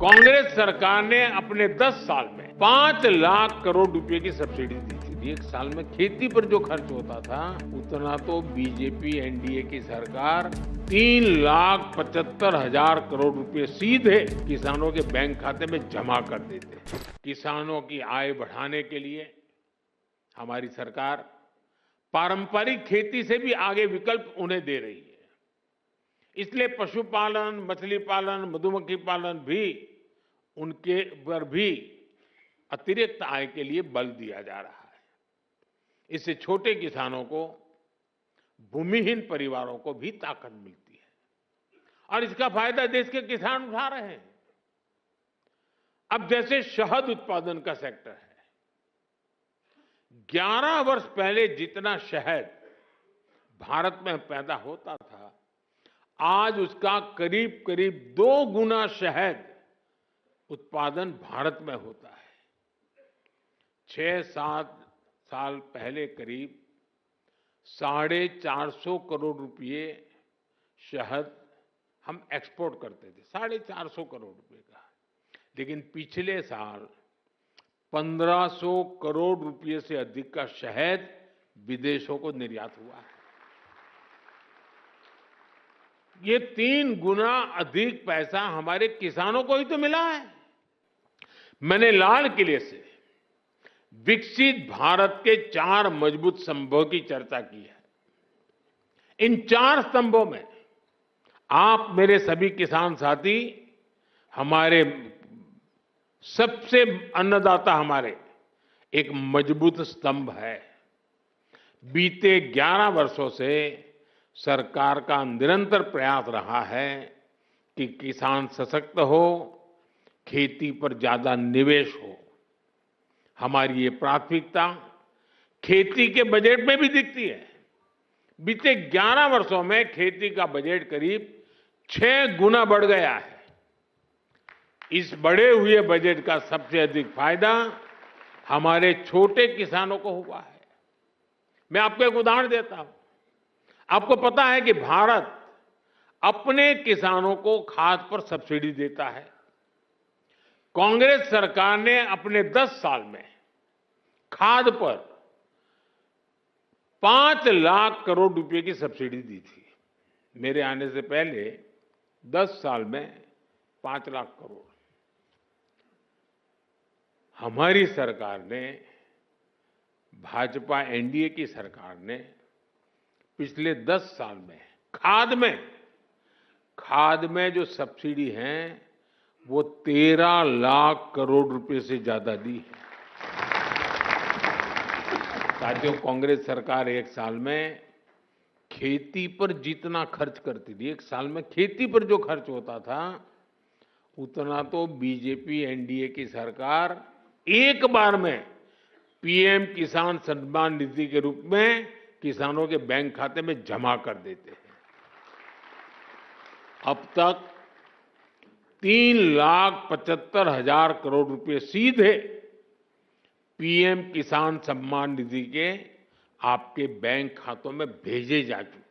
कांग्रेस सरकार ने अपने 10 साल में 5 लाख करोड़ रुपए की सब्सिडी दी थी। एक साल में खेती पर जो खर्च होता था उतना तो बीजेपी एनडीए की सरकार 3,75,000 करोड़ रुपए सीधे किसानों के बैंक खाते में जमा कर देते। किसानों की आय बढ़ाने के लिए हमारी सरकार पारंपरिक खेती से भी आगे विकल्प उन्हें दे रही है। इसलिए पशुपालन, मछली पालन, मधुमक्खी पालन भी उनके पर भी अतिरिक्त आय के लिए बल दिया जा रहा है। इससे छोटे किसानों को, भूमिहीन परिवारों को भी ताकत मिलती है और इसका फायदा देश के किसान उठा रहे हैं। अब जैसे शहद उत्पादन का सेक्टर है, 11 वर्ष पहले जितना शहद भारत में पैदा होता था, आज उसका करीब करीब 2 गुना शहद उत्पादन भारत में होता है। 6-7 साल पहले करीब 450 करोड़ रुपए शहद हम एक्सपोर्ट करते थे, 450 करोड़ रुपए का। लेकिन पिछले साल 1500 करोड़ रुपए से अधिक का शहद विदेशों को निर्यात हुआ है। ये 3 गुना अधिक पैसा हमारे किसानों को ही तो मिला है। मैंने लाल किले से विकसित भारत के 4 मजबूत स्तंभों की चर्चा की है। इन 4 स्तंभों में आप मेरे सभी किसान साथी, हमारे सबसे अन्नदाता हमारे एक मजबूत स्तंभ है। बीते 11 वर्षों से सरकार का निरंतर प्रयास रहा है कि किसान सशक्त हो, खेती पर ज्यादा निवेश हो। हमारी ये प्राथमिकता खेती के बजट में भी दिखती है। बीते 11 वर्षों में खेती का बजट करीब 6 गुना बढ़ गया है। इस बढ़े हुए बजट का सबसे अधिक फायदा हमारे छोटे किसानों को हुआ है। मैं आपको एक उदाहरण देता हूं। आपको पता है कि भारत अपने किसानों को खाद पर सब्सिडी देता है। कांग्रेस सरकार ने अपने 10 साल में खाद पर 5 लाख करोड़ रुपए की सब्सिडी दी थी। मेरे आने से पहले 10 साल में 5 लाख करोड़। हमारी सरकार ने, भाजपा एनडीए की सरकार ने पिछले 10 साल में खाद में जो सब्सिडी है वो 13 लाख करोड़ रुपए से ज्यादा दी है। साथियों, कांग्रेस सरकार एक साल में खेती पर जितना खर्च करती थी, एक साल में खेती पर जो खर्च होता था उतना तो बीजेपी एनडीए की सरकार एक बार में पीएम किसान सम्मान निधि के रूप में किसानों के बैंक खाते में जमा कर देते हैं। अब तक 3,75,000 करोड़ रुपए सीधे पीएम किसान सम्मान निधि के आपके बैंक खातों में भेजे जा चुके हैं।